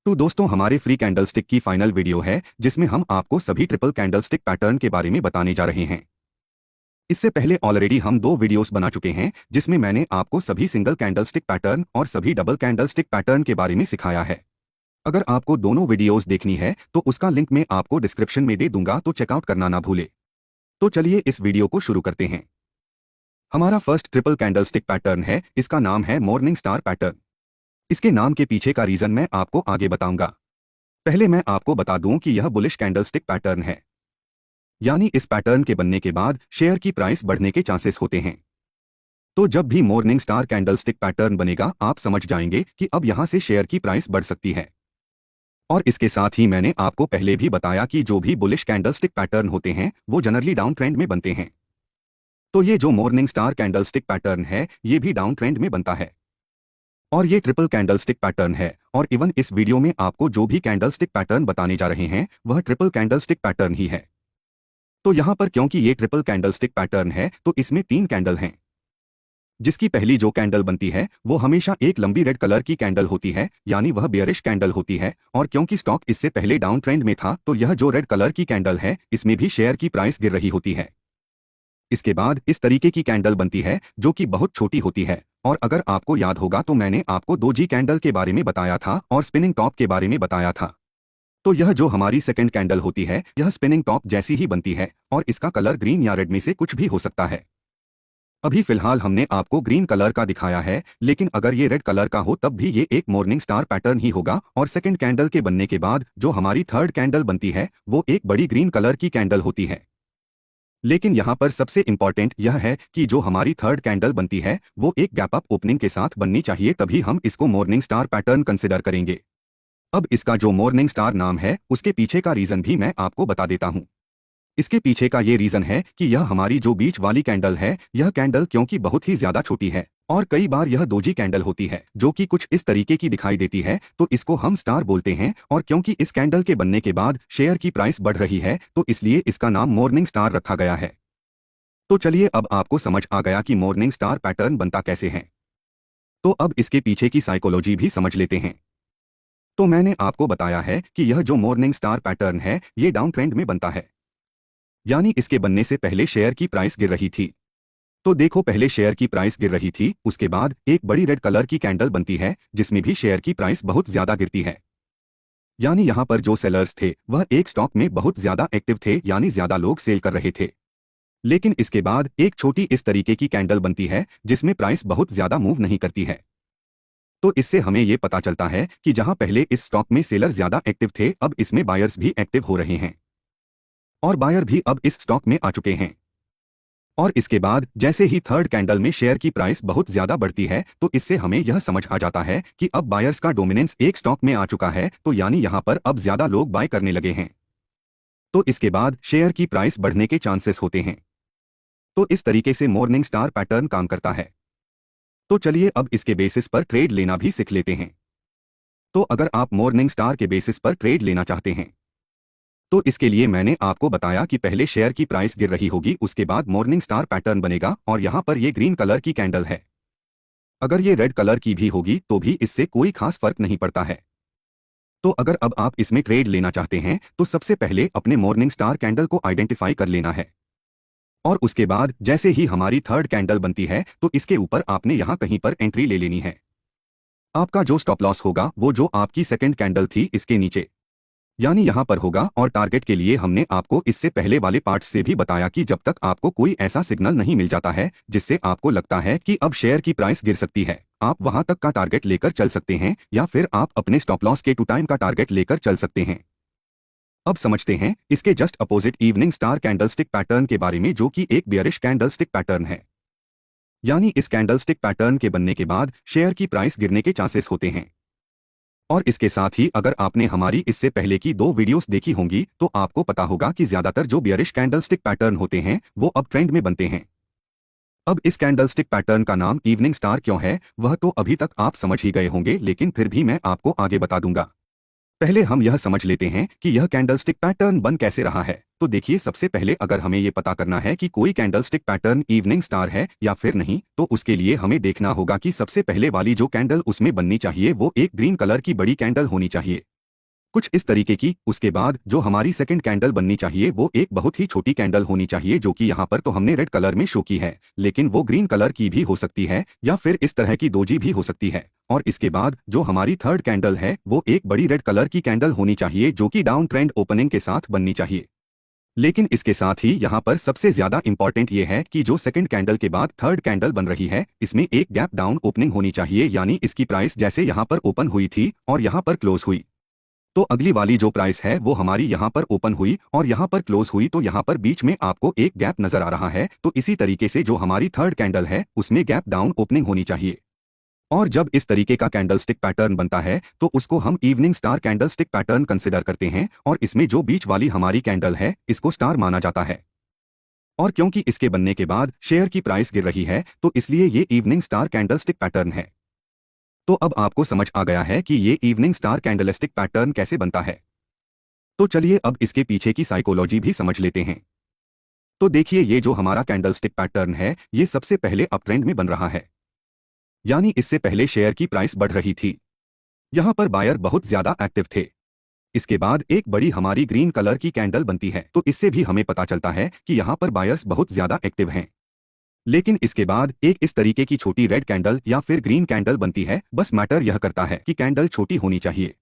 तो दोस्तों हमारे फ्री कैंडलस्टिक की फाइनल वीडियो है जिसमें हम आपको सभी ट्रिपल कैंडलस्टिक पैटर्न के बारे में बताने जा रहे हैं। इससे पहले ऑलरेडी हम 2 वीडियोस बना चुके हैं जिसमें मैंने आपको सभी सिंगल कैंडलस्टिक पैटर्न और सभी डबल कैंडलस्टिक पैटर्न के बारे में सिखाया है। अगर आपको दोनों वीडियोस देखनी है तो उसका लिंक मैं आपको डिस्क्रिप्शन में दे दूंगा, तो चेकआउट करना ना भूले। तो चलिए इस वीडियो को शुरू करते हैं। हमारा फर्स्ट ट्रिपल कैंडलस्टिक पैटर्न है, इसका नाम है मॉर्निंग स्टार पैटर्न। इसके नाम के पीछे का रीजन मैं आपको आगे बताऊंगा। पहले मैं आपको बता दूं कि यह बुलिश कैंडलस्टिक पैटर्न है, यानी इस पैटर्न के बनने के बाद शेयर की प्राइस बढ़ने के चांसेस होते हैं। तो जब भी मॉर्निंग स्टार कैंडलस्टिक पैटर्न बनेगा आप समझ जाएंगे कि अब यहां से शेयर की प्राइस बढ़ सकती है। और इसके साथ ही मैंने आपको पहले भी बताया कि जो भी बुलिश कैंडलस्टिक पैटर्न होते हैं वो जनरली डाउन ट्रेंड में बनते हैं। तो ये जो मॉर्निंग स्टार कैंडलस्टिक पैटर्न है ये भी डाउन ट्रेंड में बनता है और ये ट्रिपल कैंडलस्टिक पैटर्न है। और इवन इस वीडियो में आपको जो भी कैंडलस्टिक पैटर्न बताने जा रहे हैं वह ट्रिपल कैंडलस्टिक पैटर्न ही है। तो यहां पर क्योंकि ये ट्रिपल कैंडलस्टिक पैटर्न है तो इसमें 3 कैंडल हैं, जिसकी पहली जो कैंडल बनती है वो हमेशा एक लंबी रेड कलर की कैंडल होती है, यानी वह बेयरिश कैंडल होती है। और क्योंकि स्टॉक इससे पहले डाउन ट्रेंड में था तो यह जो रेड कलर की कैंडल है इसमें भी शेयर की प्राइस गिर रही होती है। इसके बाद इस तरीके की कैंडल बनती है जो कि बहुत छोटी होती है। और अगर आपको याद होगा तो मैंने आपको डोजी कैंडल के बारे में बताया था और स्पिनिंग टॉप के बारे में बताया था। तो यह जो हमारी सेकंड कैंडल होती है यह स्पिनिंग टॉप जैसी ही बनती है और इसका कलर ग्रीन या रेड में से कुछ भी हो सकता है। अभी फिलहाल हमने आपको ग्रीन कलर का दिखाया है, लेकिन अगर ये रेड कलर का हो तब भी ये एक मॉर्निंग स्टार पैटर्न ही होगा। और सेकंड कैंडल के बनने के बाद जो हमारी थर्ड कैंडल बनती है वो एक बड़ी ग्रीन कलर की कैंडल होती है। लेकिन यहां पर सबसे इंपॉर्टेंट यह है कि जो हमारी थर्ड कैंडल बनती है वो एक गैप अप ओपनिंग के साथ बननी चाहिए, तभी हम इसको मॉर्निंग स्टार पैटर्न कंसिडर करेंगे। अब इसका जो मॉर्निंग स्टार नाम है उसके पीछे का रीजन भी मैं आपको बता देता हूं। इसके पीछे का ये रीजन है कि यह हमारी जो बीच वाली कैंडल है यह कैंडल क्योंकि बहुत ही ज्यादा छोटी है और कई बार यह दोजी कैंडल होती है जो कि कुछ इस तरीके की दिखाई देती है, तो इसको हम स्टार बोलते हैं। और क्योंकि इस कैंडल के बनने के बाद शेयर की प्राइस बढ़ रही है तो इसलिए इसका नाम मॉर्निंग स्टार रखा गया है। तो चलिए अब आपको समझ आ गया कि मॉर्निंग स्टार पैटर्न बनता कैसे है। तो अब इसके पीछे की साइकोलॉजी भी समझ लेते हैं। तो मैंने आपको बताया है कि यह जो मॉर्निंग स्टार पैटर्न है ये डाउन ट्रेंड में बनता है, यानी इसके बनने से पहले शेयर की प्राइस गिर रही थी। तो देखो पहले शेयर की प्राइस गिर रही थी, उसके बाद एक बड़ी रेड कलर की कैंडल बनती है जिसमें भी शेयर की प्राइस बहुत ज्यादा गिरती है। यानी यहां पर जो सेलर्स थे वह एक स्टॉक में बहुत ज्यादा एक्टिव थे, यानी ज्यादा लोग सेल कर रहे थे। लेकिन इसके बाद एक छोटी इस तरीके की कैंडल बनती है जिसमें प्राइस बहुत ज्यादा मूव नहीं करती है। तो इससे हमें यह पता चलता है कि जहां पहले इस स्टॉक में सेलर ज्यादा एक्टिव थे अब इसमें बायर्स भी एक्टिव हो रहे हैं और बायर भी अब इस स्टॉक में आ चुके हैं। और इसके बाद जैसे ही थर्ड कैंडल में शेयर की प्राइस बहुत ज्यादा बढ़ती है तो इससे हमें यह समझ आ जाता है कि अब बायर्स का डोमिनेंस एक स्टॉक में आ चुका है, तो यानी यहां पर अब ज्यादा लोग बाय करने लगे हैं। तो इसके बाद शेयर की प्राइस बढ़ने के चांसेस होते हैं। तो इस तरीके से मॉर्निंग स्टार पैटर्न काम करता है। तो चलिए अब इसके बेसिस पर ट्रेड लेना भी सीख लेते हैं। तो अगर आप मॉर्निंग स्टार के बेसिस पर ट्रेड लेना चाहते हैं तो इसके लिए मैंने आपको बताया कि पहले शेयर की प्राइस गिर रही होगी, उसके बाद मॉर्निंग स्टार पैटर्न बनेगा और यहां पर ये ग्रीन कलर की कैंडल है। अगर ये रेड कलर की भी होगी तो भी इससे कोई खास फर्क नहीं पड़ता है। तो अगर अब आप इसमें ट्रेड लेना चाहते हैं तो सबसे पहले अपने मॉर्निंग स्टार कैंडल को आइडेंटिफाई कर लेना है और उसके बाद जैसे ही हमारी थर्ड कैंडल बनती है तो इसके ऊपर आपने यहां कहीं पर एंट्री ले लेनी है। आपका जो स्टॉप लॉस होगा वो जो आपकी सेकंड कैंडल थी इसके नीचे, यानी यहां पर होगा। और टारगेट के लिए हमने आपको इससे पहले वाले पार्ट्स से भी बताया कि जब तक आपको कोई ऐसा सिग्नल नहीं मिल जाता है जिससे आपको लगता है कि अब शेयर की प्राइस गिर सकती है, आप वहां तक का टारगेट लेकर चल सकते हैं या फिर आप अपने स्टॉप लॉस के 2 टाइम का टारगेट लेकर चल सकते हैं। अब समझते हैं इसके just opposite evening star candlestick pattern के बारे में, जो कि एक बेयरिश कैंडलस्टिक पैटर्न है। यानी इस कैंडलस्टिक पैटर्न के बनने के बाद शेयर की प्राइस गिरने के चांसेस होते हैं। और इसके साथ ही अगर आपने हमारी इससे पहले की 2 वीडियोस देखी होंगी तो आपको पता होगा कि ज्यादातर जो बियरिश कैंडलस्टिक पैटर्न होते हैं वो अब ट्रेंड में बनते हैं। अब इस कैंडलस्टिक पैटर्न का नाम इवनिंग स्टार क्यों है वह तो अभी तक आप समझ ही गए होंगे, लेकिन फिर भी मैं आपको आगे बता दूंगा। पहले हम यह समझ लेते हैं कि यह कैंडलस्टिक पैटर्न बन कैसे रहा है। तो देखिए, सबसे पहले अगर हमें यह पता करना है कि कोई कैंडलस्टिक पैटर्न इवनिंग स्टार है या फिर नहीं, तो उसके लिए हमें देखना होगा कि सबसे पहले वाली जो कैंडल उसमें बननी चाहिए वो एक ग्रीन कलर की बड़ी कैंडल होनी चाहिए। कुछ इस तरीके की। उसके बाद जो हमारी सेकंड कैंडल बननी चाहिए वो एक बहुत ही छोटी कैंडल होनी चाहिए, जो कि यहाँ पर तो हमने रेड कलर में शो की है, लेकिन वो ग्रीन कलर की भी हो सकती है या फिर इस तरह की दोजी भी हो सकती है। और इसके बाद जो हमारी थर्ड कैंडल है वो एक बड़ी रेड कलर की कैंडल होनी चाहिए, जो कि डाउन ट्रेंड ओपनिंग के साथ बननी चाहिए। लेकिन इसके साथ ही यहाँ पर सबसे ज्यादा इंपॉर्टेंट ये है कि जो सेकंड कैंडल के बाद थर्ड कैंडल बन रही है इसमें एक गैप डाउन ओपनिंग होनी चाहिए, यानी इसकी प्राइस जैसे यहाँ पर ओपन हुई थी और यहाँ पर क्लोज हुई, तो अगली वाली जो प्राइस है वो हमारी यहाँ पर ओपन हुई और यहाँ पर क्लोज हुई, तो यहाँ पर बीच में आपको एक गैप नजर आ रहा है। तो इसी तरीके से जो हमारी थर्ड कैंडल है उसमें गैप डाउन ओपनिंग होनी चाहिए। और जब इस तरीके का कैंडलस्टिक पैटर्न बनता है तो उसको हम evening star candlestick pattern consider करते हैं, और इसमें जो बीच वाली हमारी कैंडल है इसको स्टार माना जाता है। और क्योंकि इसके बनने के बाद शेयर की प्राइस गिर रही है तो इसलिए ये इवनिंग स्टार कैंडलस्टिक पैटर्न है। तो अब आपको समझ आ गया है कि ये इवनिंग स्टार कैंडलस्टिक पैटर्न कैसे बनता है। तो चलिए अब इसके पीछे की साइकोलॉजी भी समझ लेते हैं। तो देखिए, ये जो हमारा कैंडलस्टिक पैटर्न है ये सबसे पहले अप ट्रेंड में बन रहा है, यानी इससे पहले शेयर की प्राइस बढ़ रही थी। यहां पर बायर बहुत ज्यादा एक्टिव थे। इसके बाद एक बड़ी हमारी ग्रीन कलर की कैंडल बनती है, तो इससे भी हमें पता चलता है कि यहां पर बायर्स बहुत ज्यादा एक्टिव हैं। लेकिन इसके बाद एक इस तरीके की छोटी रेड कैंडल या फिर ग्रीन कैंडल बनती है। बस मैटर यह करता है कि कैंडल छोटी होनी चाहिए।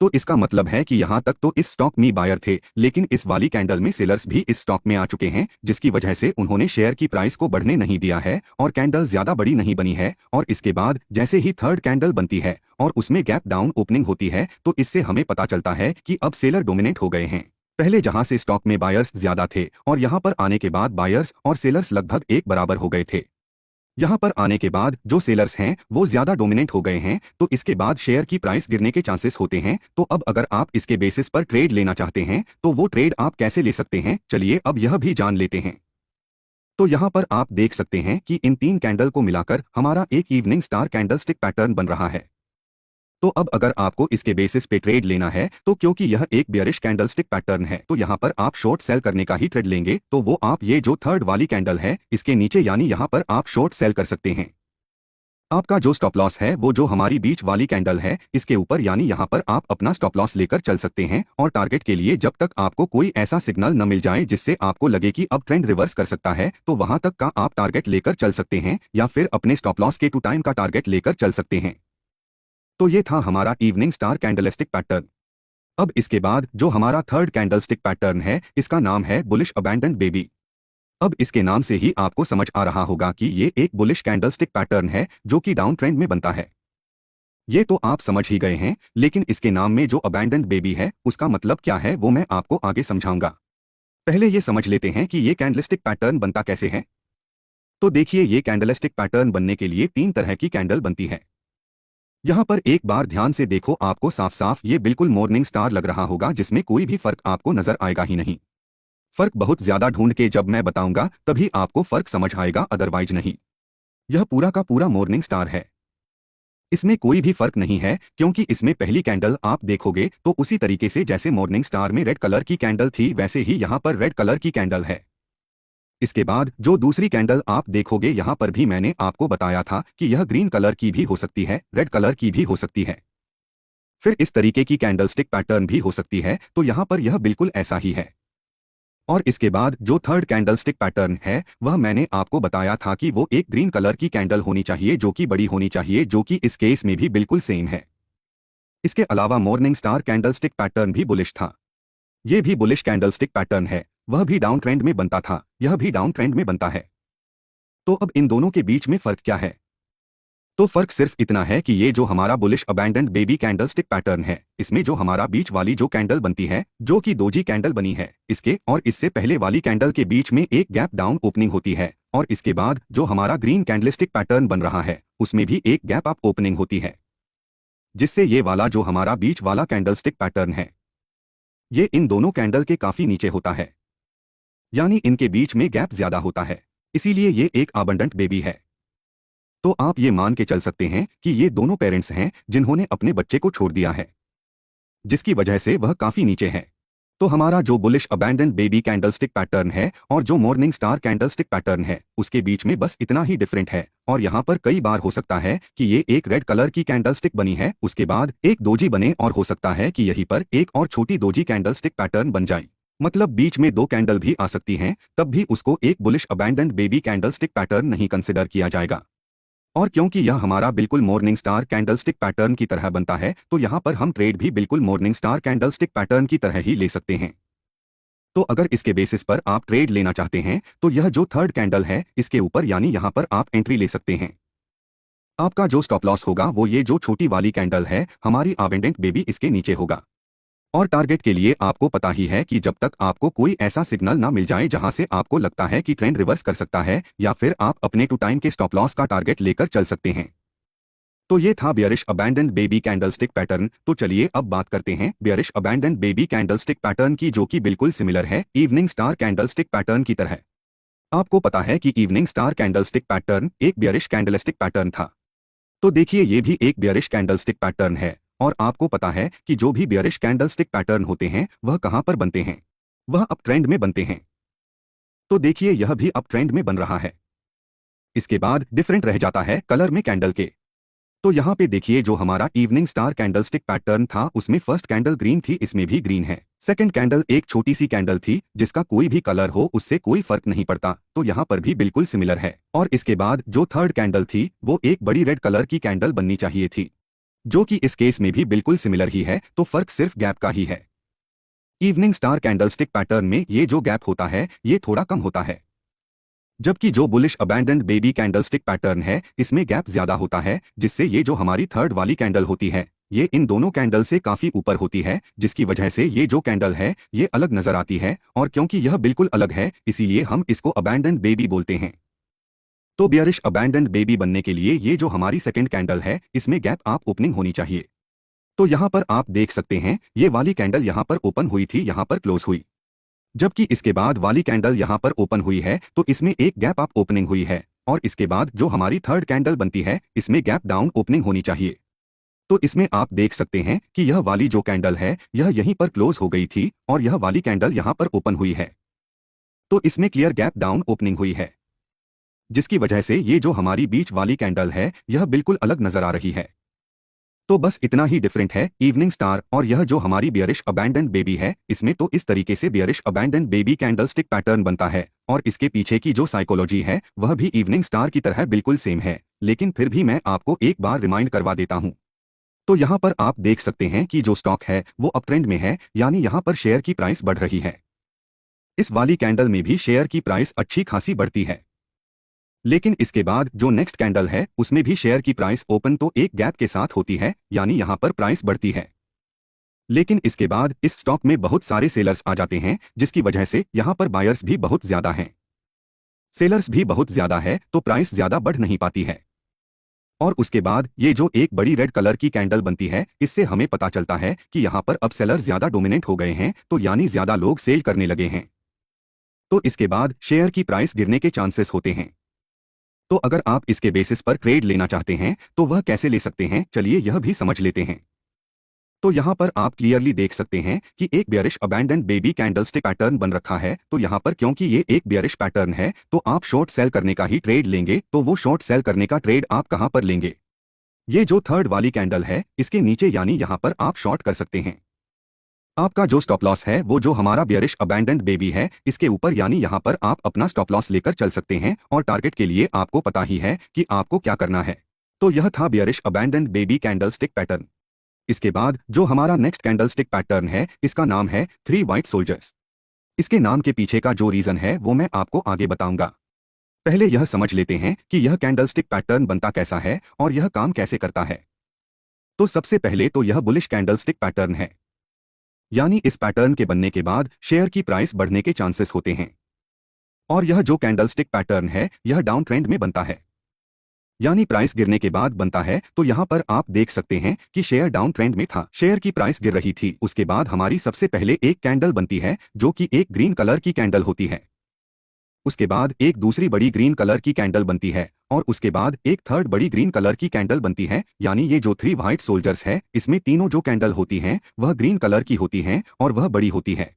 तो इसका मतलब है कि यहां तक तो इस स्टॉक में बायर थे, लेकिन इस वाली कैंडल में सेलर्स भी इस स्टॉक में आ चुके हैं, जिसकी वजह से उन्होंने शेयर की प्राइस को बढ़ने नहीं दिया है और कैंडल ज्यादा बड़ी नहीं बनी है। और इसके बाद जैसे ही थर्ड कैंडल बनती है और उसमें गैप डाउन ओपनिंग होती है तो इससे हमें पता चलता है कि अब सेलर डोमिनेट हो गए हैं। पहले जहां से स्टॉक में बायर्स ज्यादा थे और यहां पर आने के बाद बायर्स और सेलर्स लगभग एक बराबर हो गए थे। यहां पर आने के बाद जो सेलर्स हैं वो ज्यादा डोमिनेट हो गए हैं, तो इसके बाद शेयर की प्राइस गिरने के चांसेस होते हैं। तो अब अगर आप इसके बेसिस पर ट्रेड लेना चाहते हैं तो वो ट्रेड आप कैसे ले सकते हैं, चलिए अब यह भी जान लेते हैं। तो यहां पर आप देख सकते हैं कि इन तीन कैंडल को मिलाकर हमारा एक इवनिंग स्टार कैंडलस्टिक पैटर्न बन रहा है। तो अब अगर आपको इसके बेसिस पे ट्रेड लेना है तो क्योंकि यह एक बियरिश कैंडलस्टिक पैटर्न है तो यहाँ पर आप शॉर्ट सेल करने का ही ट्रेड लेंगे, तो वो आप ये जो थर्ड वाली कैंडल है इसके नीचे यानी यहाँ पर आप शॉर्ट सेल कर सकते हैं। आपका जो स्टॉप लॉस है वो जो हमारी बीच वाली कैंडल है इसके ऊपर, यानी यहाँ पर आप अपना स्टॉप लॉस लेकर चल सकते हैं। और टारगेट के लिए जब तक आपको कोई ऐसा सिग्नल न मिल जाए जिससे आपको लगे कि अब ट्रेंड रिवर्स कर सकता है तो वहां तक का आप टारगेट लेकर चल सकते हैं, या फिर अपने स्टॉप लॉस के 2 टाइम का टारगेट लेकर चल सकते हैं। तो ये था हमारा इवनिंग स्टार कैंडलस्टिक पैटर्न। अब इसके बाद जो हमारा थर्ड कैंडलस्टिक पैटर्न है इसका नाम है बुलिश अबैंडन्ड बेबी। अब इसके नाम से ही आपको समझ आ रहा होगा कि ये एक बुलिश कैंडलस्टिक पैटर्न है जो कि डाउन ट्रेंड में बनता है। ये तो आप समझ ही गए हैं, लेकिन इसके नाम में जो अबैंडन्ड बेबी है उसका मतलब क्या है वो मैं आपको आगे समझाऊंगा। पहले ये समझ लेते हैं कि ये कैंडलस्टिक पैटर्न बनता कैसे है। तो देखिए, ये कैंडलस्टिक पैटर्न बनने के लिए 3 तरह की कैंडल बनती है। यहां पर एक बार ध्यान से देखो, आपको साफ साफ ये बिल्कुल मॉर्निंग स्टार लग रहा होगा जिसमें कोई भी फर्क आपको नजर आएगा ही नहीं। फर्क बहुत ज्यादा ढूंढ के जब मैं बताऊंगा तभी आपको फर्क समझ आएगा, अदरवाइज नहीं। यह पूरा का पूरा मॉर्निंग स्टार है। इसमें कोई भी फर्क नहीं है, क्योंकि इसमें पहली कैंडल आप देखोगे तो उसी तरीके से जैसे मॉर्निंग स्टार में रेड कलर की कैंडल थी वैसे ही यहां पर रेड कलर की कैंडल है। इसके बाद जो दूसरी कैंडल आप देखोगे यहां पर भी मैंने आपको बताया था कि यह ग्रीन कलर की भी हो सकती है, रेड कलर की भी हो सकती है, फिर इस तरीके की कैंडलस्टिक पैटर्न भी हो सकती है। तो यहां पर यह बिल्कुल ऐसा ही है। और इसके बाद जो थर्ड कैंडलस्टिक पैटर्न है वह मैंने आपको बताया था कि वो एक ग्रीन कलर की कैंडल होनी चाहिए जो कि बड़ी होनी चाहिए, जो कि इस केस में भी बिल्कुल सेम है। इसके अलावा मॉर्निंग स्टार कैंडलस्टिक पैटर्न भी बुलिश था। ये भी बुलिश कैंडलस्टिक पैटर्न है, वह भी डाउन ट्रेंड में बनता था, यह भी डाउन ट्रेंड में बनता है। तो अब इन दोनों के बीच में फर्क क्या है? तो फर्क सिर्फ इतना है कि ये जो हमारा bullish abandoned baby candlestick pattern है इसमें जो हमारा बीच वाली जो कैंडल बनती है जो कि दोजी कैंडल बनी है, इसके और इससे पहले वाली कैंडल के बीच में एक गैप डाउन ओपनिंग होती है, और इसके बाद जो हमारा ग्रीन कैंडलस्टिक पैटर्न बन रहा है उसमें भी एक गैप अप ओपनिंग होती है, जिससे ये वाला जो हमारा बीच वाला कैंडलस्टिक पैटर्न है ये इन दोनों कैंडल के काफी नीचे होता है, यानी इनके बीच में गैप ज्यादा होता है, इसीलिए ये एक अबंडेंट बेबी है। तो आप ये मान के चल सकते हैं कि ये दोनों पेरेंट्स हैं जिन्होंने अपने बच्चे को छोड़ दिया है, जिसकी वजह से वह काफी नीचे है। तो हमारा जो bullish abandoned baby candlestick pattern है और जो मॉर्निंग स्टार कैंडलस्टिक पैटर्न है उसके बीच में बस इतना ही डिफरेंट है। और यहाँ पर कई बार हो सकता है कि ये एक रेड कलर की कैंडलस्टिक बनी है, उसके बाद एक दोजी बने, और हो सकता है कि यहीं पर एक और छोटी दोजी कैंडलस्टिक पैटर्न बन जाए, मतलब बीच में दो कैंडल भी आ सकती हैं, तब भी उसको एक bullish abandoned baby candlestick pattern नहीं कंसिडर किया जाएगा। और क्योंकि यह हमारा बिल्कुल मॉर्निंग स्टार कैंडलस्टिक पैटर्न की तरह बनता है, तो यहाँ पर हम ट्रेड भी बिल्कुल मॉर्निंग स्टार कैंडलस्टिक पैटर्न की तरह ही ले सकते हैं। तो अगर इसके बेसिस पर आप ट्रेड लेना चाहते हैं तो यह जो थर्ड कैंडल है इसके ऊपर यानी यहाँ पर आप एंट्री ले सकते हैं। आपका जो स्टॉप लॉस होगा वो ये जो छोटी वाली कैंडल है हमारी अबैंडेंट बेबी इसके नीचे होगा। और टारगेट के लिए आपको पता ही है कि जब तक आपको कोई ऐसा सिग्नल ना मिल जाए जहां से आपको लगता है कि ट्रेंड रिवर्स कर सकता है, या फिर आप अपने टू टाइम के स्टॉप लॉस का टारगेट लेकर चल सकते हैं। तो ये था bearish abandoned baby candlestick pattern. तो चलिए अब बात करते हैं bearish abandoned baby candlestick pattern की, जो कि बिल्कुल सिमिलर है इवनिंग स्टार कैंडलस्टिक पैटर्न की तरह। आपको पता है कि इवनिंग स्टार कैंडलस्टिक पैटर्न एक बियरिश कैंडलस्टिक पैटर्न था। तो देखिए ये भी एक बियरिश कैंडलस्टिक पैटर्न है, और आपको पता है कि जो भी बियरिश कैंडलस्टिक पैटर्न होते हैं वह कहां पर बनते हैं, वह अप ट्रेंड में बनते हैं। तो देखिए यह भी अप ट्रेंड में बन रहा है। इसके बाद डिफरेंट रह जाता है कलर में कैंडल के। तो यहाँ पे देखिए जो हमारा इवनिंग स्टार कैंडलस्टिक पैटर्न था उसमें फर्स्ट कैंडल ग्रीन थी, इसमें भी ग्रीन है। सेकंड कैंडल एक छोटी सी कैंडल थी जिसका कोई भी कलर हो उससे कोई फर्क नहीं पड़ता, तो यहाँ पर भी बिल्कुल सिमिलर है। और इसके बाद जो थर्ड कैंडल थी वो एक बड़ी रेड कलर की कैंडल बननी चाहिए थी, जो कि इस केस में भी बिल्कुल सिमिलर ही है, तो फर्क सिर्फ गैप का ही है। इवनिंग स्टार कैंडलस्टिक पैटर्न में ये जो गैप होता है ये थोड़ा कम होता है, जबकि जो bullish abandoned baby candlestick pattern है इसमें गैप ज्यादा होता है, जिससे ये जो हमारी थर्ड वाली कैंडल होती है ये इन दोनों कैंडल से काफी ऊपर होती है, जिसकी वजह से ये जो कैंडल है ये अलग नजर आती है। और क्योंकि यह बिल्कुल अलग है इसीलिए हम इसको अबैंडन्ड बेबी बोलते हैं। तो बियरिश अबैंडन्ड बेबी बनने के लिए ये जो हमारी सेकंड कैंडल है इसमें गैप आप ओपनिंग होनी चाहिए। तो यहाँ पर आप देख सकते हैं ये वाली कैंडल यहाँ पर ओपन हुई थी, यहाँ पर क्लोज हुई, जबकि इसके बाद वाली कैंडल यहाँ पर ओपन हुई है तो इसमें एक गैप अप ओपनिंग हुई है। और इसके बाद जो हमारी थर्ड कैंडल बनती है इसमें गैप डाउन ओपनिंग होनी चाहिए। तो इसमें आप देख सकते हैं कि यह वाली जो कैंडल है यह यहीं पर क्लोज हो गई थी और यह वाली कैंडल यहाँ पर ओपन हुई है, तो इसमें क्लियर गैप डाउन ओपनिंग हुई है, जिसकी वजह से ये जो हमारी बीच वाली कैंडल है यह बिल्कुल अलग नजर आ रही है। तो बस इतना ही डिफरेंट है इवनिंग स्टार और यह जो हमारी बियरिश अबैंडन्ड बेबी है इसमें। तो इस तरीके से bearish abandoned baby candlestick pattern बनता है, और इसके पीछे की जो साइकोलॉजी है वह भी इवनिंग स्टार की तरह बिल्कुल सेम है, लेकिन फिर भी मैं आपको एक बार रिमाइंड करवा देता हूं। तो यहाँ पर आप देख सकते हैं कि जो स्टॉक है वो अप ट्रेंड में है, यानी यहाँ पर शेयर की प्राइस बढ़ रही है। इस वाली कैंडल में भी शेयर की प्राइस अच्छी खासी बढ़ती है, लेकिन इसके बाद जो नेक्स्ट कैंडल है उसमें भी शेयर की प्राइस ओपन तो एक गैप के साथ होती है, यानी यहां पर प्राइस बढ़ती है। लेकिन इसके बाद इस स्टॉक में बहुत सारे सेलर्स आ जाते हैं, जिसकी वजह से यहां पर बायर्स भी बहुत ज्यादा हैं। सेलर्स भी बहुत ज्यादा है तो प्राइस ज्यादा बढ़ नहीं पाती है। और उसके बाद ये जो एक बड़ी रेड कलर की कैंडल बनती है इससे हमें पता चलता है कि यहां पर अब सेलर ज्यादा डोमिनेंट हो गए हैं, तो यानी ज्यादा लोग सेल करने लगे हैं। तो इसके बाद शेयर की प्राइस गिरने के चांसेस होते हैं। तो अगर आप इसके बेसिस पर ट्रेड लेना चाहते हैं तो वह कैसे ले सकते हैं, चलिए यह भी समझ लेते हैं। तो यहाँ पर आप क्लियरली देख सकते हैं कि एक bearish abandoned baby candlestick pattern बन रखा है। तो यहाँ पर क्योंकि ये एक बियरिश पैटर्न है तो आप शॉर्ट सेल करने का ही ट्रेड लेंगे। तो वो शॉर्ट सेल करने का ट्रेड आप कहाँ पर लेंगे, ये जो थर्ड वाली कैंडल है इसके नीचे, यानी यहाँ पर आप शॉर्ट कर सकते हैं। आपका जो स्टॉप लॉस है वो जो हमारा बियरिश अबैंडन्ड बेबी है इसके ऊपर, यानी यहाँ पर आप अपना स्टॉप लॉस लेकर चल सकते हैं। और टारगेट के लिए आपको पता ही है कि आपको क्या करना है। तो यह था bearish abandoned baby candlestick pattern. इसके बाद जो हमारा नेक्स्ट कैंडलस्टिक पैटर्न है इसका नाम है 3 व्हाइट सोल्जर्स। इसके नाम के पीछे का जो रीजन है वो मैं आपको आगे बताऊंगा। पहले यह समझ लेते हैं कि यह कैंडलस्टिक पैटर्न बनता कैसा है और यह काम कैसे करता है। तो सबसे पहले तो यह बुलिश कैंडलस्टिक पैटर्न है, यानी इस पैटर्न के बनने के बाद शेयर की प्राइस बढ़ने के चांसेस होते हैं। और यह जो कैंडलस्टिक पैटर्न है यह डाउन ट्रेंड में बनता है, यानी प्राइस गिरने के बाद बनता है। तो यहाँ पर आप देख सकते हैं कि शेयर डाउन ट्रेंड में था, शेयर की प्राइस गिर रही थी। उसके बाद हमारी सबसे पहले एक कैंडल बनती है जो कि एक ग्रीन कलर की कैंडल होती है। उसके बाद एक दूसरी बड़ी ग्रीन कलर की कैंडल बनती है, और उसके बाद एक थर्ड बड़ी ग्रीन कलर की कैंडल बनती है। यानी ये जो 3 व्हाइट सोल्जर्स है इसमें तीनों जो कैंडल होती हैं वह ग्रीन कलर की होती हैं और वह बड़ी होती है।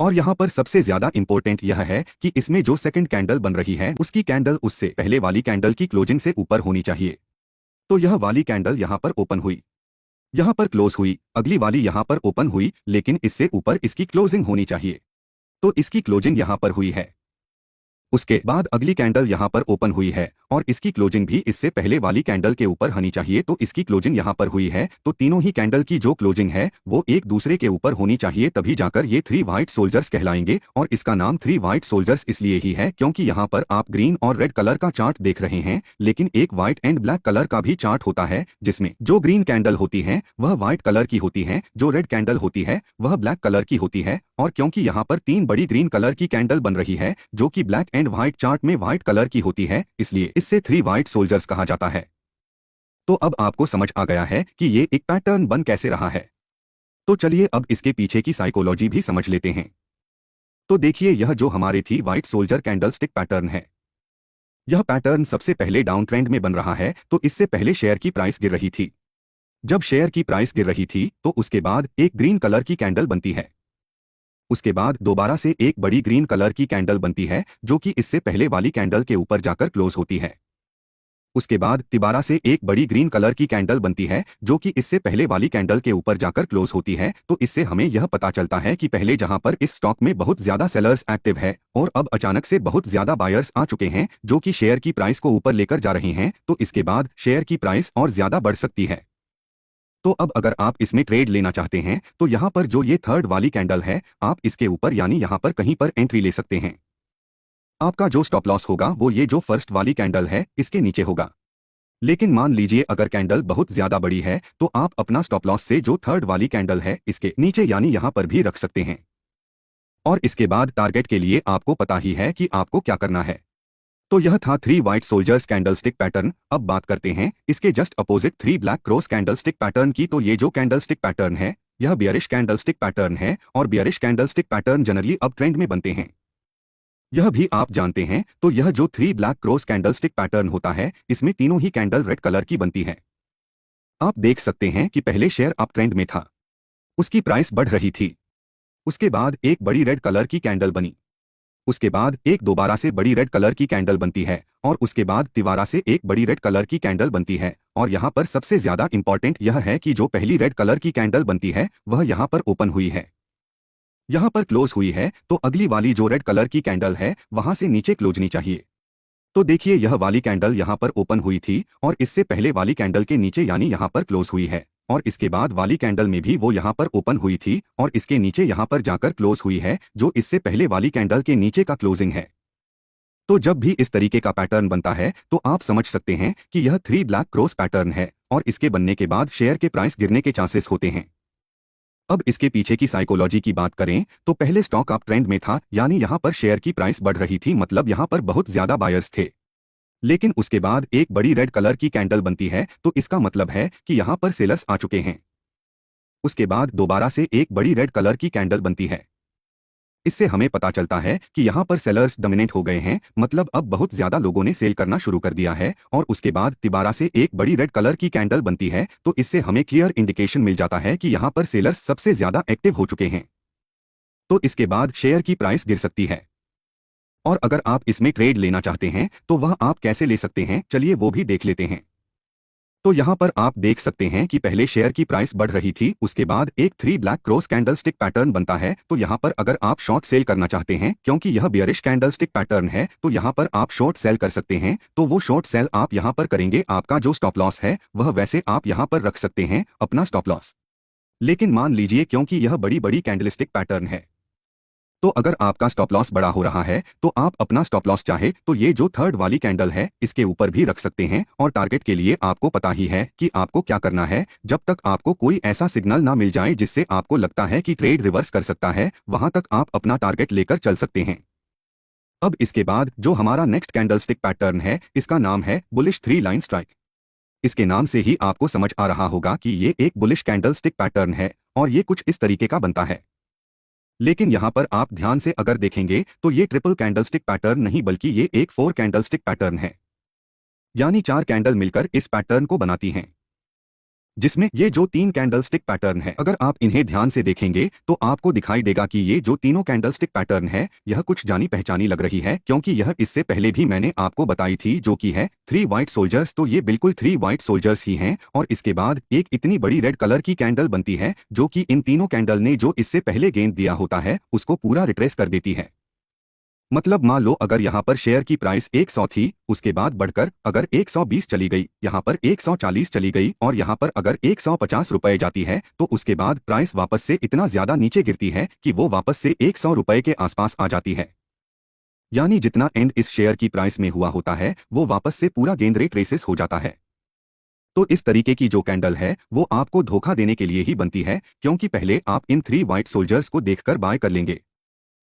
और यहाँ पर सबसे ज्यादा इंपॉर्टेंट यह है कि इसमें जो सेकंड कैंडल बन रही है उसकी कैंडल उससे पहले वाली कैंडल की क्लोजिंग से ऊपर होनी चाहिए। तो यह वाली कैंडल यहाँ पर ओपन हुई, यहाँ पर क्लोज हुई, अगली वाली यहाँ पर ओपन हुई, लेकिन इससे ऊपर इसकी क्लोजिंग होनी चाहिए। तो इसकी क्लोजिंग यहाँ पर हुई है। उसके बाद अगली कैंडल यहाँ पर ओपन हुई है और इसकी क्लोजिंग भी इससे पहले वाली कैंडल के ऊपर होनी चाहिए, तो इसकी क्लोजिंग यहाँ पर हुई है। तो तीनों ही कैंडल की जो क्लोजिंग है वो एक दूसरे के ऊपर होनी चाहिए, तभी जाकर ये 3 व्हाइट सोल्जर्स कहलाएंगे। और इसका नाम 3 व्हाइट सोल्जर्स इसलिए ही है क्योंकि यहाँ पर आप ग्रीन और रेड कलर का चार्ट देख रहे हैं, लेकिन एक व्हाइट एंड ब्लैक कलर का भी चार्ट होता है, जिसमें जो ग्रीन कैंडल होती है वह व्हाइट कलर की होती है, जो रेड कैंडल होती है वह ब्लैक कलर की होती है। और क्योंकि यहाँ पर 3 बड़ी ग्रीन कलर की कैंडल बन रही है जो कि ब्लैक एंड व्हाइट चार्ट में व्हाइट कलर की होती है, इसलिए इससे 3 व्हाइट सोल्जर्स कहा जाता है। तो अब आपको समझ आ गया है कि ये एक पैटर्न बन कैसे रहा है। तो चलिए अब इसके पीछे की साइकोलॉजी भी समझ लेते हैं। तो देखिए, यह जो हमारे 3 white soldier candle stick pattern है, यह पैटर्न सबसे पहले डाउन ट्रेंड में बन रहा है। तो इससे पहले शेयर की प्राइस गिर रही थी। जब शेयर की प्राइस गिर रही थी तो उसके बाद एक ग्रीन कलर की कैंडल बनती है। उसके बाद दोबारा से एक बड़ी ग्रीन कलर की कैंडल बनती है जो कि इससे पहले वाली कैंडल के ऊपर जाकर क्लोज होती है। उसके बाद तिबारा से एक बड़ी ग्रीन कलर की कैंडल बनती है जो कि इससे पहले वाली कैंडल के ऊपर जाकर क्लोज होती है। तो इससे हमें यह पता चलता है कि पहले जहां पर इस स्टॉक में बहुत ज्यादा सेलर्स एक्टिव है और अब अचानक से बहुत ज्यादा बायर्स आ चुके हैं जो कि शेयर की प्राइस को ऊपर लेकर जा रहे हैं, तो इसके बाद शेयर की प्राइस और ज्यादा बढ़ सकती है। तो अब अगर आप इसमें ट्रेड लेना चाहते हैं तो यहाँ पर जो ये थर्ड वाली कैंडल है, आप इसके ऊपर यानी यहाँ पर कहीं पर एंट्री ले सकते हैं। आपका जो स्टॉप लॉस होगा वो ये जो फर्स्ट वाली कैंडल है इसके नीचे होगा। लेकिन मान लीजिए अगर कैंडल बहुत ज्यादा बड़ी है तो आप अपना स्टॉप लॉस से जो थर्ड वाली कैंडल है इसके नीचे यानी यहाँ पर भी रख सकते हैं। और इसके बाद टारगेट के लिए आपको पता ही है कि आपको क्या करना है। तो यह था 3 व्हाइट सोल्जर्स कैंडलस्टिक पैटर्न। अब बात करते हैं इसके just opposite 3 black cross candlestick pattern की। तो ये जो कैंडलस्टिक पैटर्न है यह बियरिश कैंडलस्टिक पैटर्न है और bearish candlestick pattern generally up trend में बनते हैं, यह भी आप जानते हैं। तो यह जो 3 ब्लैक क्रॉस कैंडलस्टिक पैटर्न होता है इसमें तीनों ही कैंडल रेड कलर की बनती है। आप देख सकते हैं कि पहले शेयर अप ट्रेंड में था, उसकी प्राइस बढ़ रही थी, उसके बाद एक बड़ी रेड कलर की कैंडल बनी, उसके बाद एक दोबारा से बड़ी रेड कलर की कैंडल बनती है और उसके बाद तिबारा से एक बड़ी रेड कलर की कैंडल बनती है। और यहाँ पर सबसे ज्यादा इंपॉर्टेंट यह है कि जो पहली रेड कलर की कैंडल बनती है वह यहाँ पर ओपन हुई है, यहाँ पर क्लोज हुई है, तो अगली वाली जो रेड कलर की कैंडल है वहां से नीचे क्लोजनी चाहिए। तो देखिए, यह वाली कैंडल यहाँ पर ओपन हुई थी और इससे पहले वाली कैंडल के नीचे यानी यहाँ पर क्लोज हुई है, और इसके बाद वाली कैंडल में भी वो यहाँ पर ओपन हुई थी और इसके नीचे यहाँ पर जाकर क्लोज हुई है, जो इससे पहले वाली कैंडल के नीचे का क्लोजिंग है। तो जब भी इस तरीके का पैटर्न बनता है तो आप समझ सकते हैं कि यह 3 ब्लैक क्रॉस पैटर्न है और इसके बनने के बाद शेयर के प्राइस गिरने के चांसेस होते हैं। अब इसके पीछे की साइकोलॉजी की बात करें तो पहले स्टॉक अप ट्रेंड में था, यानी यहाँ पर शेयर की प्राइस बढ़ रही थी, मतलब यहाँ पर बहुत ज्यादा बायर्स थे। लेकिन उसके बाद एक बड़ी रेड कलर की कैंडल बनती है तो इसका मतलब है कि यहाँ पर सेलर्स आ चुके हैं। उसके बाद दोबारा से एक बड़ी रेड कलर की कैंडल बनती है, इससे हमें पता चलता है कि यहाँ पर सेलर्स डोमिनेट हो गए हैं, मतलब अब बहुत ज्यादा लोगों ने सेल करना शुरू कर दिया है। और उसके बाद तिबारा से एक बड़ी रेड कलर की कैंडल बनती है तो इससे हमें क्लियर इंडिकेशन मिल जाता है कि यहाँ पर सेलर्स सबसे ज्यादा एक्टिव हो चुके हैं। तो इसके बाद शेयर की प्राइस गिर सकती है। और अगर आप इसमें ट्रेड लेना चाहते हैं तो वह आप कैसे ले सकते हैं, चलिए वो भी देख लेते हैं। तो यहाँ पर आप देख सकते हैं कि पहले शेयर की प्राइस बढ़ रही थी, उसके बाद एक 3 ब्लैक क्रॉस कैंडलस्टिक पैटर्न बनता है। तो यहाँ पर अगर आप शॉर्ट सेल करना चाहते हैं, क्योंकि यह बियरिश कैंडलस्टिक पैटर्न है, तो यहाँ पर आप शॉर्ट सेल कर सकते हैं। तो वो शॉर्ट सेल आप यहाँ पर करेंगे, आपका जो स्टॉप लॉस है वह वैसे आप यहाँ पर रख सकते हैं अपना स्टॉप लॉस। लेकिन मान लीजिए क्योंकि यह बड़ी बड़ी कैंडलस्टिक पैटर्न है तो अगर आपका स्टॉप लॉस बड़ा हो रहा है तो आप अपना स्टॉप लॉस चाहे तो ये जो थर्ड वाली कैंडल है इसके ऊपर भी रख सकते हैं। और टारगेट के लिए आपको पता ही है कि आपको क्या करना है। जब तक आपको कोई ऐसा सिग्नल ना मिल जाए जिससे आपको लगता है कि ट्रेड रिवर्स कर सकता है, वहां तक आप अपना टारगेट लेकर चल सकते हैं। अब इसके बाद जो हमारा नेक्स्ट कैंडलस्टिक पैटर्न है इसका नाम है बुलिश 3 लाइन स्ट्राइक। इसके नाम से ही आपको समझ आ रहा होगा कि ये एक बुलिश कैंडलस्टिक पैटर्न है और ये कुछ इस तरीके का बनता है। लेकिन यहाँ पर आप ध्यान से अगर देखेंगे तो ये ट्रिपल कैंडलस्टिक पैटर्न नहीं बल्कि ये एक 4 कैंडलस्टिक पैटर्न है, यानी 4 कैंडल मिलकर इस पैटर्न को बनाती हैं। जिसमें ये जो तीन कैंडलस्टिक पैटर्न है, अगर आप इन्हें ध्यान से देखेंगे तो आपको दिखाई देगा कि ये जो तीनों कैंडलस्टिक पैटर्न है यह कुछ जानी पहचानी लग रही है, क्योंकि यह इससे पहले भी मैंने आपको बताई थी, जो कि है 3 व्हाइट सोल्जर्स। तो ये बिल्कुल 3 व्हाइट सोल्जर्स ही हैं। और इसके बाद एक इतनी बड़ी रेड कलर की कैंडल बनती है जो कि इन तीनों कैंडल ने जो इससे पहले गेंद दिया होता है उसको पूरा रिट्रेस कर देती है। मतलब मान लो अगर यहाँ पर शेयर की प्राइस 100 थी, उसके बाद बढ़कर अगर 120 चली गई, यहाँ पर 140 चली गई और यहाँ पर अगर 150 रुपए जाती है, तो उसके बाद प्राइस वापस से इतना ज्यादा नीचे गिरती है कि वो वापस से 100 रुपए के आसपास आ जाती है। यानी जितना एंड इस शेयर की प्राइस में हुआ होता है वो वापस से पूरा गेंद रेट रेसेस हो जाता है। तो इस तरीके की जो कैंडल है वो आपको धोखा देने के लिए ही बनती है, क्योंकि पहले आप इन 3 व्हाइट सोल्जर्स को देखकर बाय कर लेंगे।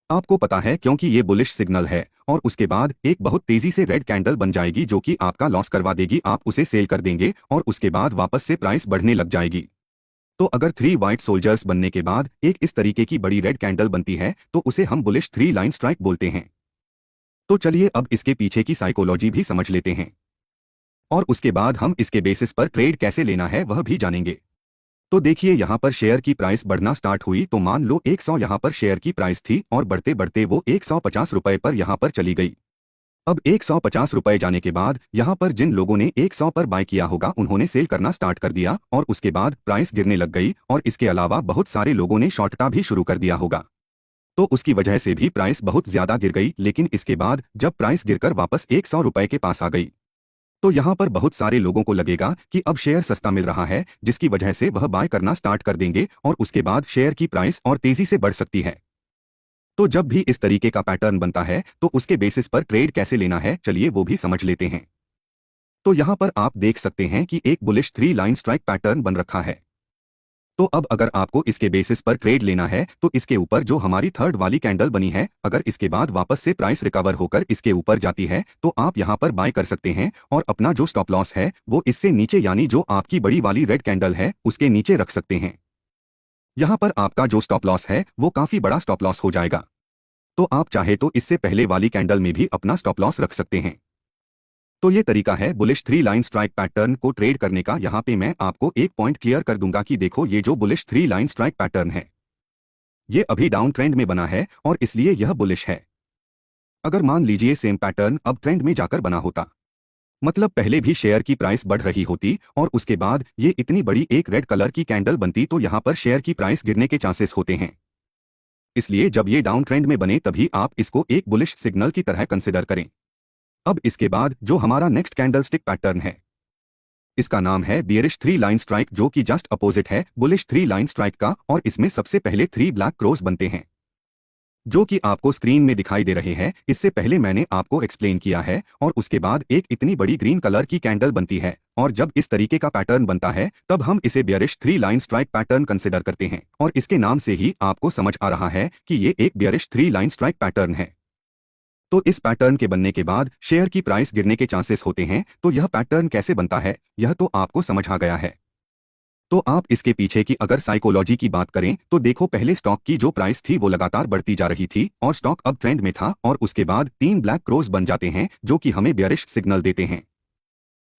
आपको पता है क्योंकि ये बुलिश सिग्नल है, और उसके बाद एक बहुत तेजी से रेड कैंडल बन जाएगी जो कि आपका लॉस करवा देगी, आप उसे सेल कर देंगे और उसके बाद वापस से प्राइस बढ़ने लग जाएगी। तो अगर 3 व्हाइट सोल्जर्स बनने के बाद एक इस तरीके की बड़ी रेड कैंडल बनती है तो उसे हम बुलिश 3 लाइन स्ट्राइक बोलते हैं। तो चलिए अब इसके पीछे की साइकोलॉजी भी समझ लेते हैं और उसके बाद हम इसके बेसिस पर ट्रेड कैसे लेना है वह भी जानेंगे। तो देखिए यहाँ पर शेयर की प्राइस बढ़ना स्टार्ट हुई, तो मान लो 100 यहाँ पर शेयर की प्राइस थी और बढ़ते बढ़ते वो 150 रुपए पर यहाँ पर चली गई। अब 150 रुपए जाने के बाद यहाँ पर जिन लोगों ने 100 पर बाय किया होगा उन्होंने सेल करना स्टार्ट कर दिया और उसके बाद प्राइस गिरने लग गई, और इसके अलावा बहुत सारे लोगों ने शॉर्टा भी शुरू कर दिया होगा। तो उसकी वजह से भी प्राइस बहुत ज्यादा गिर गई। लेकिन इसके बाद जब प्राइस गिरकर वापस 100 रुपए के पास आ गई तो यहाँ पर बहुत सारे लोगों को लगेगा कि अब शेयर सस्ता मिल रहा है, जिसकी वजह से वह बाय करना स्टार्ट कर देंगे और उसके बाद शेयर की प्राइस और तेजी से बढ़ सकती है। तो जब भी इस तरीके का पैटर्न बनता है तो उसके बेसिस पर ट्रेड कैसे लेना है चलिए वो भी समझ लेते हैं। तो यहाँ पर आप देख सकते हैं कि एक बुलिश 3 लाइन स्ट्राइक पैटर्न बन रखा है। तो अब अगर आपको इसके बेसिस पर ट्रेड लेना है तो इसके ऊपर जो हमारी थर्ड वाली कैंडल बनी है, अगर इसके बाद वापस से प्राइस रिकवर होकर इसके ऊपर जाती है तो आप यहां पर बाय कर सकते हैं और अपना जो स्टॉप लॉस है वो इससे नीचे यानी जो आपकी बड़ी वाली रेड कैंडल है उसके नीचे रख सकते हैं। यहां पर आपका जो स्टॉप लॉस है वो काफी बड़ा स्टॉप लॉस हो जाएगा। तो आप चाहे तो इससे पहले वाली कैंडल में भी अपना स्टॉप लॉस रख सकते हैं। तो ये तरीका है बुलिश 3 लाइन स्ट्राइक पैटर्न को ट्रेड करने का। यहाँ पे मैं आपको एक पॉइंट क्लियर कर दूंगा कि देखो ये जो बुलिश 3 लाइन स्ट्राइक पैटर्न है ये अभी डाउन ट्रेंड में बना है और इसलिए यह बुलिश है। अगर मान लीजिए सेम पैटर्न अब ट्रेंड में जाकर बना होता, मतलब पहले भी शेयर की प्राइस बढ़ रही होती और उसके बाद ये इतनी बड़ी एक रेड कलर की कैंडल बनती, तो यहाँ पर शेयर की प्राइस गिरने के चांसेस होते हैं। इसलिए जब ये डाउन ट्रेंड में बने तभी आप इसको एक बुलिश सिग्नल की तरह कंसिडर करें। अब इसके बाद जो हमारा नेक्स्ट कैंडलस्टिक पैटर्न है इसका नाम है बियरिश 3 लाइन स्ट्राइक, जो कि जस्ट अपोजिट है बुलिश 3 लाइन स्ट्राइक का, और इसमें सबसे पहले 3 ब्लैक क्रॉस बनते हैं जो कि आपको स्क्रीन में दिखाई दे रहे हैं। इससे पहले मैंने आपको एक्सप्लेन किया है। और उसके बाद एक इतनी बड़ी ग्रीन कलर की कैंडल बनती है, और जब इस तरीके का पैटर्न बनता है तब हम इसे bearish 3 line strike pattern consider करते हैं, और इसके नाम से ही आपको समझ आ रहा है कि ये एक बियरिश 3 लाइन स्ट्राइक पैटर्न है। तो इस पैटर्न के बनने के बाद शेयर की प्राइस गिरने के चांसेस होते हैं। तो यह पैटर्न कैसे बनता है यह तो आपको समझ आ गया है। तो आप इसके पीछे की अगर साइकोलॉजी की बात करें तो देखो, पहले स्टॉक की जो प्राइस थी वो लगातार बढ़ती जा रही थी और स्टॉक अब ट्रेंड में था, और उसके बाद 3 ब्लैक क्रॉस बन जाते हैं जो कि हमें बेयरिश सिग्नल देते हैं।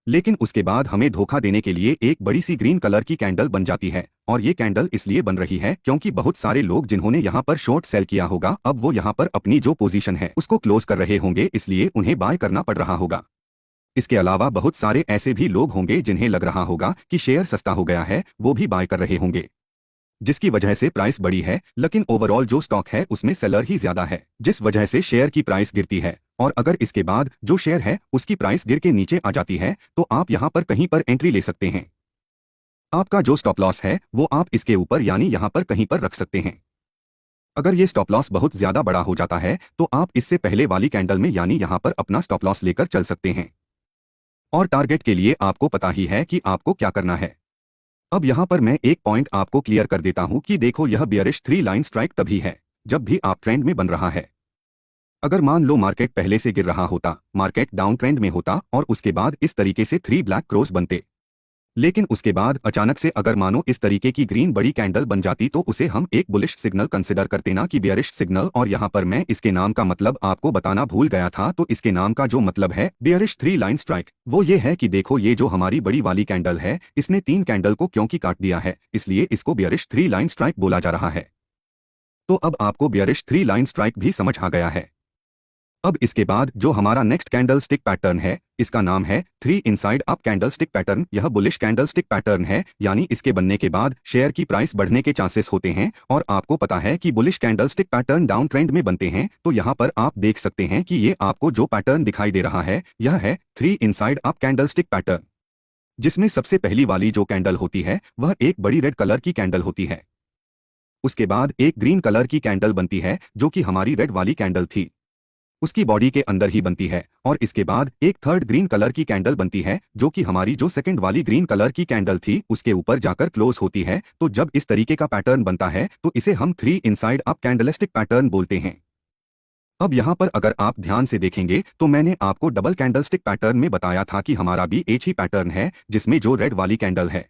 लेकिन उसके बाद हमें धोखा देने के लिए एक बड़ी सी ग्रीन कलर की कैंडल बन जाती है, और ये कैंडल इसलिए बन रही है क्योंकि बहुत सारे लोग जिन्होंने यहाँ पर शॉर्ट सेल किया होगा अब वो यहाँ पर अपनी जो पोजीशन है उसको क्लोज कर रहे होंगे, इसलिए उन्हें बाय करना पड़ रहा होगा। इसके अलावा बहुत सारे ऐसे भी लोग होंगे जिन्हें लग रहा होगा कि शेयर सस्ता हो गया है, वो भी बाय कर रहे होंगे, जिसकी वजह से प्राइस बढ़ी है। लेकिन ओवरऑल जो स्टॉक है उसमें सेलर ही ज्यादा है, जिस वजह से शेयर की प्राइस गिरती है। और अगर इसके बाद जो शेयर है उसकी प्राइस गिर के नीचे आ जाती है तो आप यहां पर कहीं पर एंट्री ले सकते हैं। आपका जो स्टॉप लॉस है वो आप इसके ऊपर यानी यहां पर कहीं पर रख सकते हैं। अगर ये स्टॉप लॉस बहुत ज्यादा बड़ा हो जाता है तो आप इससे पहले वाली कैंडल में यानी यहां पर अपना स्टॉप लॉस लेकर चल सकते हैं। और टारगेट के लिए आपको पता ही है कि आपको क्या करना है। अब यहां पर मैं एक पॉइंट आपको क्लियर कर देता हूं कि देखो, यह बियरिश 3 लाइन स्ट्राइक तभी है जब भी आप ट्रेंड में बन रहा है। अगर मान लो मार्केट पहले से गिर रहा होता, मार्केट डाउन ट्रेंड में होता और उसके बाद इस तरीके से 3 ब्लैक क्रॉस बनते, लेकिन उसके बाद अचानक से अगर मानो इस तरीके की ग्रीन बड़ी कैंडल बन जाती तो उसे हम एक बुलिश सिग्नल कंसिडर करते ना कि बियरिश सिग्नल। और यहाँ पर मैं इसके नाम का मतलब आपको बताना भूल गया था। तो इसके नाम का जो मतलब है बियरिश 3 लाइन स्ट्राइक, वो ये है कि देखो ये जो हमारी बड़ी वाली कैंडल है इसने 3 कैंडल को क्योंकि काट दिया है, इसलिए इसको बियरिश 3 लाइन स्ट्राइक बोला जा रहा है। तो अब आपको बियरिश 3 लाइन स्ट्राइक भी समझ आ गया है। अब इसके बाद जो हमारा नेक्स्ट कैंडल स्टिक पैटर्न है इसका नाम है 3 inside up candle stick pattern. यह बुलिश कैंडल स्टिक पैटर्न है, यानी इसके बनने के बाद शेयर की प्राइस बढ़ने के चांसेस होते हैं। और आपको पता है कि bullish candle stick pattern down trend में बनते हैं। तो यहाँ पर आप देख सकते हैं कि ये आपको जो पैटर्न दिखाई दे रहा है यह है 3 inside up candle stick pattern, जिसमें सबसे पहली वाली जो कैंडल होती है वह एक बड़ी रेड कलर की कैंडल होती है। उसके बाद एक ग्रीन कलर की कैंडल बनती है जो कि हमारी रेड वाली कैंडल थी, उसकी बॉडी के अंदर ही बनती है। और इसके बाद एक थर्ड ग्रीन कलर की कैंडल बनती है जो कि हमारी जो सेकंड वाली ग्रीन कलर की कैंडल थी उसके ऊपर जाकर क्लोज होती है। तो जब इस तरीके का पैटर्न बनता है तो इसे हम 3 इनसाइड अप कैंडलस्टिक पैटर्न बोलते हैं। अब यहाँ पर अगर आप ध्यान से देखेंगे तो मैंने आपको डबल कैंडलस्टिक पैटर्न में बताया था कि हमारा भी एक ही पैटर्न है, जिसमें जो रेड वाली कैंडल है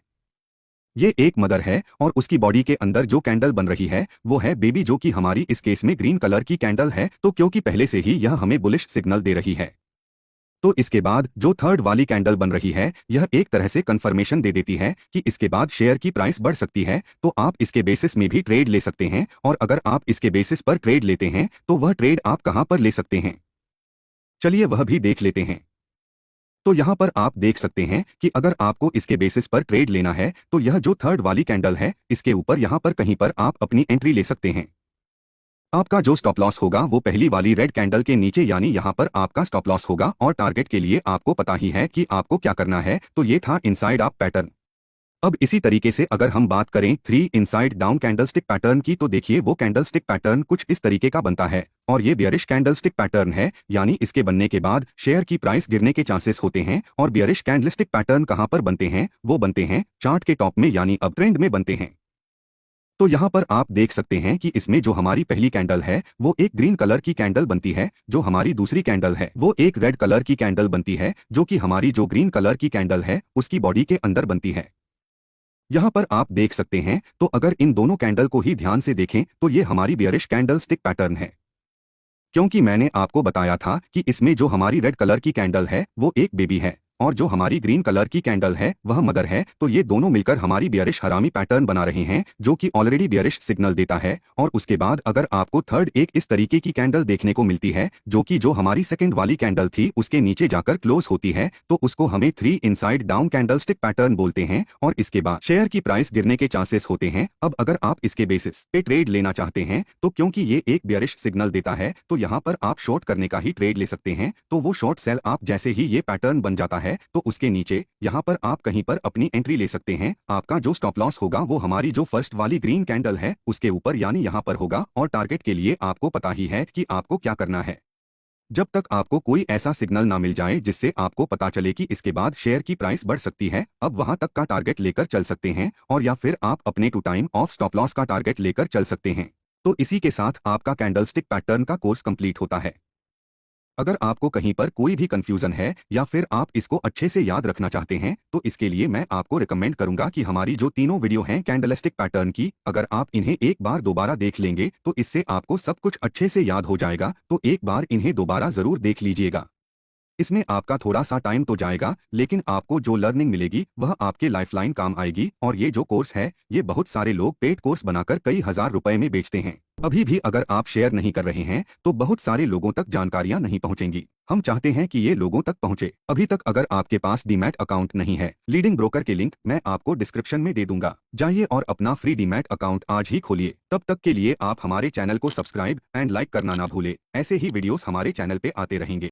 ये एक मदर है और उसकी बॉडी के अंदर जो कैंडल बन रही है वो है बेबी, जो कि हमारी इस केस में ग्रीन कलर की कैंडल है। तो क्योंकि पहले से ही यह हमें बुलिश सिग्नल दे रही है, तो इसके बाद जो थर्ड वाली कैंडल बन रही है यह एक तरह से कंफर्मेशन दे देती है कि इसके बाद शेयर की प्राइस बढ़ सकती है। तो आप इसके बेसिस में भी ट्रेड ले सकते हैं। और अगर आप इसके बेसिस पर ट्रेड लेते हैं तो वह ट्रेड आप कहां पर ले सकते हैं, चलिए वह भी देख लेते हैं। तो यहां पर आप देख सकते हैं कि अगर आपको इसके बेसिस पर ट्रेड लेना है तो यह जो थर्ड वाली कैंडल है इसके ऊपर यहां पर कहीं पर आप अपनी एंट्री ले सकते हैं। आपका जो स्टॉप लॉस होगा वो पहली वाली रेड कैंडल के नीचे, यानी यहां पर आपका स्टॉप लॉस होगा। और टारगेट के लिए आपको पता ही है कि आपको क्या करना है। तो ये था इनसाइड अप पैटर्न। अब इसी तरीके से अगर हम बात करें 3 इनसाइड डाउन कैंडलस्टिक पैटर्न की, तो देखिए वो कैंडलस्टिक पैटर्न कुछ इस तरीके का बनता है और ये बियरिश कैंडलस्टिक पैटर्न है, यानी इसके बनने के बाद शेयर की प्राइस गिरने के चांसेस होते हैं। और बियरिश कैंडलस्टिक पैटर्न कहां पर बनते हैं, वो बनते हैं चार्ट के टॉप में, यानी अप ट्रेंड में बनते हैं। तो यहां पर आप देख सकते हैं कि इसमें जो हमारी पहली कैंडल है वो एक ग्रीन कलर की कैंडल बनती है, जो हमारी दूसरी कैंडल है वो एक रेड कलर की कैंडल बनती है, जो कि हमारी जो ग्रीन कलर की कैंडल है उसकी बॉडी के अंदर बनती है। यहां पर आप देख सकते हैं। तो अगर इन दोनों कैंडल को ही ध्यान से देखें तो ये हमारी बियरिश कैंडल स्टिक पैटर्न है, क्योंकि मैंने आपको बताया था कि इसमें जो हमारी रेड कलर की कैंडल है वो एक बेबी है और जो हमारी ग्रीन कलर की कैंडल है वह मदर है। तो ये दोनों मिलकर हमारी बियरिश हरामी पैटर्न बना रहे हैं, जो कि ऑलरेडी बियरिश सिग्नल देता है। और उसके बाद अगर आपको थर्ड एक इस तरीके की कैंडल देखने को मिलती है जो कि जो हमारी सेकंड वाली कैंडल थी उसके नीचे जाकर क्लोज होती है, तो उसको हमें 3 इनसाइड डाउन कैंडलस्टिक पैटर्न बोलते हैं। और इसके बाद शेयर की प्राइस गिरने के चांसेस होते हैं। अब अगर आप इसके बेसिस पे ट्रेड लेना चाहते हैं तो क्योंकि ये एक बियरिश सिग्नल देता है तो यहाँ पर आप शॉर्ट करने का ही ट्रेड ले सकते हैं। तो वो शॉर्ट सेल आप जैसे ही ये पैटर्न बन जाता है तो उसके नीचे यहाँ पर आप कहीं पर अपनी एंट्री ले सकते हैं। आपका जो स्टॉप लॉस होगा वो हमारी जो फर्स्ट वाली ग्रीन कैंडल है उसके ऊपर, यानी यहाँ पर होगा। और टारगेट के लिए आपको पता ही है कि आपको क्या करना है। जब तक आपको कोई ऐसा सिग्नल ना मिल जाए जिससे आपको पता चले कि इसके बाद शेयर की प्राइस बढ़ सकती है, अब वहां तक का टारगेट लेकर चल सकते हैं। और या फिर आप अपने two time of stop loss का टारगेट लेकर चल सकते हैं। तो इसी के साथ आपका कैंडलस्टिक पैटर्न का कोर्स कंप्लीट होता है। अगर आपको कहीं पर कोई भी कंफ्यूजन है या फिर आप इसको अच्छे से याद रखना चाहते हैं तो इसके लिए मैं आपको रिकमेंड करूंगा कि हमारी जो तीनों वीडियो हैं कैंडलस्टिक पैटर्न की, अगर आप इन्हें एक बार दोबारा देख लेंगे तो इससे आपको सब कुछ अच्छे से याद हो जाएगा। तो एक बार इन्हें दोबारा जरूर देख लीजिएगा। इसमें आपका थोड़ा सा टाइम तो जाएगा, लेकिन आपको जो लर्निंग मिलेगी वह आपके लाइफलाइन काम आएगी। और ये जो कोर्स है ये बहुत सारे लोग पेड कोर्स बनाकर कई हजार रुपए में बेचते हैं। अभी भी अगर आप शेयर नहीं कर रहे हैं तो बहुत सारे लोगों तक जानकारियां नहीं पहुंचेंगी। हम चाहते हैं कि ये लोगों तक पहुंचे। अभी तक अगर आपके पास डीमैट अकाउंट नहीं है, लीडिंग ब्रोकर के लिंक मैं आपको डिस्क्रिप्शन में दे दूंगा, जाइए और अपना फ्री डीमैट अकाउंट आज ही खोलिए। तब तक के लिए आप हमारे चैनल को सब्सक्राइब एंड लाइक करना ना भूले। ऐसे ही वीडियोस हमारे चैनल पे आते रहेंगे।